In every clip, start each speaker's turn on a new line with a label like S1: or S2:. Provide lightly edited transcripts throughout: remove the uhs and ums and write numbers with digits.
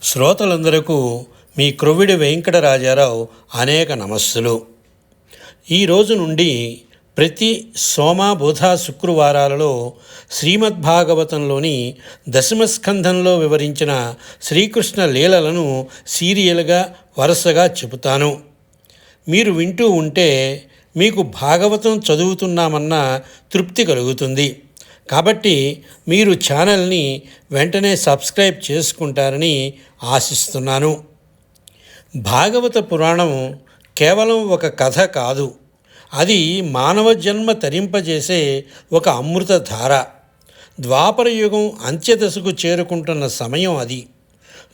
S1: శ్రోతలందరకు మీ క్రొవ్విడి వెంకటరాజారావు అనేక నమస్సులు. ఈరోజు నుండి ప్రతి సోమ బుధ శుక్రవారాలలో శ్రీమద్భాగవతంలోని దశమస్కంధంలో వివరించిన శ్రీకృష్ణ లీలలను సీరియల్గా వరుసగా చెబుతాను. మీరు వింటూ ఉంటే మీకు భాగవతం చదువుతున్నామన్న తృప్తి కలుగుతుంది. కాబట్టి మీరు ఛానల్ని వెంటనే సబ్స్క్రైబ్ చేసుకుంటారని ఆశిస్తున్నాను. భాగవత పురాణం కేవలం ఒక కథ కాదు, అది మానవ జన్మ తరింపజేసే ఒక అమృతధార. ద్వాపర యుగం అంత్యదశకు చేరుకుంటున్న సమయం అది.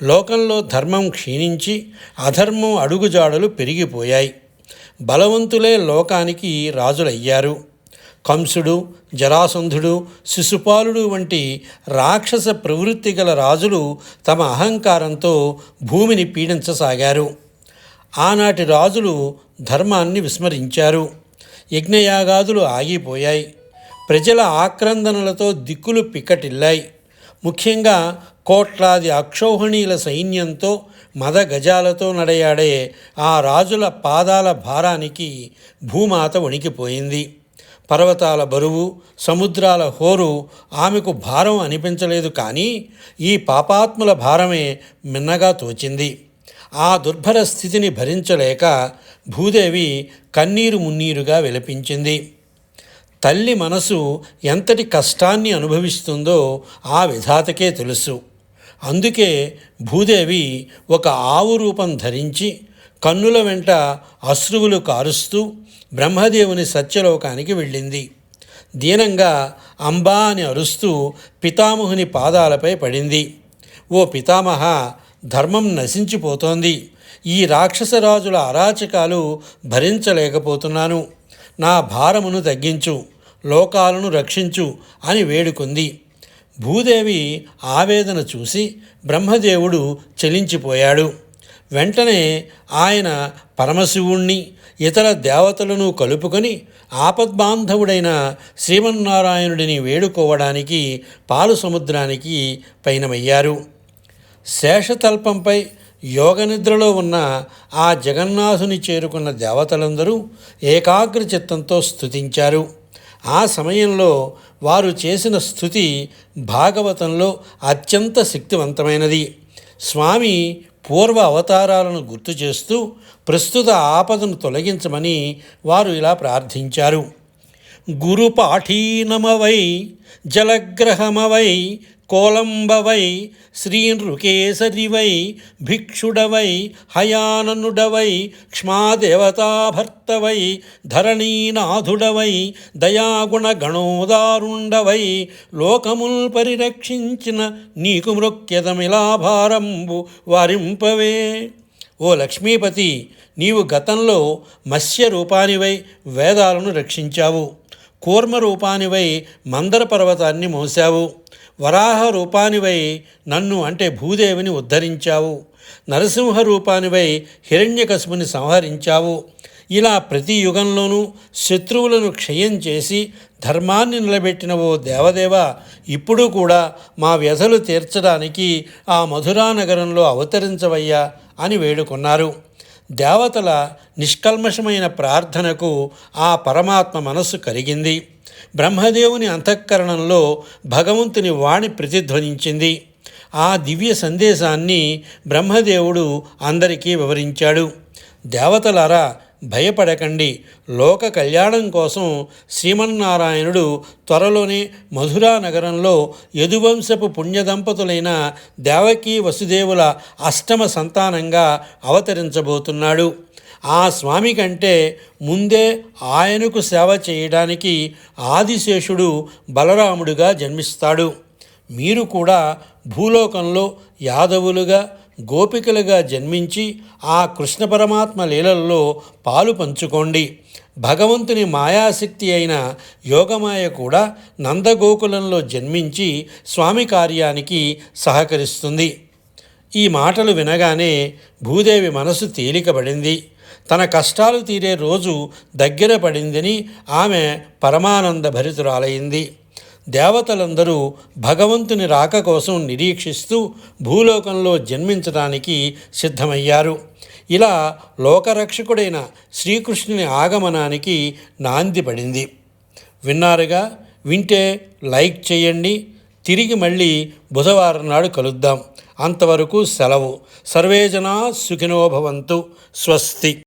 S1: లోకంలో ధర్మం క్షీణించి అధర్మం అడుగుజాడలు పెరిగిపోయాయి. బలవంతులే లోకానికి రాజులయ్యారు. కంసుడు, జరాసంధుడు, శిశుపాలుడు వంటి రాక్షస ప్రవృత్తి గల రాజులు తమ అహంకారంతో భూమిని పీడించసాగారు. ఆనాటి రాజులు ధర్మాన్ని విస్మరించారు. యజ్ఞయాగాదులు ఆగిపోయాయి. ప్రజల ఆక్రందనలతో దిక్కులు పిక్కటిల్లాయి. ముఖ్యంగా కోట్లాది అక్షౌహిణీల సైన్యంతో మదగజాలతో నడయాడే ఆ రాజుల పాదాల భారానికి భూమాత వణికిపోయింది. పర్వతాల బరువు, సముద్రాల హోరు ఆమెకు భారం అనిపించలేదు. కానీ ఈ పాపాత్ముల భారమే మిన్నగా తోచింది. ఆ దుర్భర స్థితిని భరించలేక భూదేవి కన్నీరు మున్నీరుగా విలపించింది. తల్లి మనసు ఎంతటి కష్టాన్ని అనుభవిస్తుందో ఆ విధాతకే తెలుసు. అందుకే భూదేవి ఒక ఆవు రూపం ధరించి కన్నుల వెంట అశ్రువులు కారుస్తూ బ్రహ్మదేవుని సత్యలోకానికి వెళ్ళింది. దీనంగా అంబా అని అరుస్తూ పితామహుని పాదాలపై పడింది. ఓ పితామహ, ధర్మం నశించిపోతోంది. ఈ రాక్షసరాజుల అరాచకాలు భరించలేకపోతున్నాను. నా భారమును తగ్గించు, లోకాలను రక్షించు అని వేడుకుంది. భూదేవి ఆవేదన చూసి బ్రహ్మదేవుడు చలించిపోయాడు. వెంటనే ఆయన పరమశివుణ్ణి, ఇతర దేవతలను కలుపుకొని ఆపద్బాంధవుడైన శ్రీమన్నారాయణుడిని వేడుకోవడానికి పాలు సముద్రానికి పయనమయ్యారు. శేషతల్పంపై యోగనిద్రలో ఉన్న ఆ జగన్నాథుని చేరుకున్న దేవతలందరూ ఏకాగ్ర చిత్తంతో స్తుతించారు. ఆ సమయంలో వారు చేసిన స్తుతి భాగవతంలో అత్యంత శక్తివంతమైనది. స్వామి పూర్వ అవతారాలను గుర్తు చేస్తూ ప్రస్తుత ఆపదను తొలగించమని వారు ఇలా ప్రార్థించారు. గురుపాఠీనమవై జలగ్రహమవై కోలంబవై శ్రీనృకేసరివై భిక్షుడవై హయాననుడవై క్ష్మాదేవతాభర్తవై ధరణీనాథుడవై దయాగుణ గణోదారుండవై లోకముల్ పరిరక్షించిన నీకు మృక్యదమిలాభారంబు వారింపవే. ఓ లక్ష్మీపతి, నీవు గతంలో మత్స్య రూపానివై వేదాలను రక్షించావు. కూర్మ రూపానివై మందర పర్వతాన్ని మోసావు. వరాహ రూపానివై నన్ను అంటే భూదేవిని ఉద్ధరించావు. నరసింహ రూపానివై హిరణ్యకశిపుని సంహరించావు. ఇలా ప్రతి యుగంలోనూ శత్రువులను క్షయం చేసి ధర్మాన్ని నిలబెట్టిన ఓ దేవదేవ, ఇప్పుడు కూడా మా వ్యధలు తీర్చడానికి ఆ మధురా నగరంలో అవతరించవయ్యా అని వేడుకున్నారు. దేవతల నిష్కల్మషమైన ప్రార్థనకు ఆ పరమాత్మ మనస్సు కరిగింది. బ్రహ్మదేవుని అంతఃకరణంలో భగవంతుని వాణి ప్రతిధ్వనించింది. ఆ దివ్య సందేశాన్ని బ్రహ్మదేవుడు అందరికీ వివరించాడు. దేవతలారా, భయపడకండి. లోక కళ్యాణం కోసం శ్రీమన్నారాయణుడు త్వరలోనే మధురా నగరంలో యదువంశపు పుణ్యదంపతులైన దేవకీ వసుదేవుల అష్టమ సంతానంగా అవతరించబోతున్నాడు. ఆ స్వామి కంటే ముందే ఆయనకు సేవ చేయడానికి ఆదిశేషుడు బలరాముడుగా జన్మిస్తాడు. మీరు కూడా భూలోకంలో యాదవులుగా, గోపికలుగా జన్మించి ఆ కృష్ణ పరమాత్మ లీలల్లో పాలు పంచుకోండి. భగవంతుని మాయాశక్తి అయిన యోగమాయ కూడా నందగోకులంలో జన్మించి స్వామి కార్యానికి సహకరిస్తుంది. ఈ మాటలు వినగానే భూదేవి మనసు తేలికబడింది. తన కష్టాలు తీరే రోజు దగ్గర పడిందని ఆమె పరమానంద భరితురాలైంది. దేవతలందరూ భగవంతుని రాక కోసం నిరీక్షిస్తూ భూలోకంలో జన్మించడానికి సిద్ధమయ్యారు. ఇలా లోకరక్షకుడైన శ్రీకృష్ణుని ఆగమనానికి నాంది పడింది. విన్నారుగా, వింటే లైక్ చేయండి. తిరిగి మళ్ళీ బుధవారం నాడు కలుద్దాం. అంతవరకు సెలవు. సర్వే జనా సుఖినో భవంతు. స్వస్తి.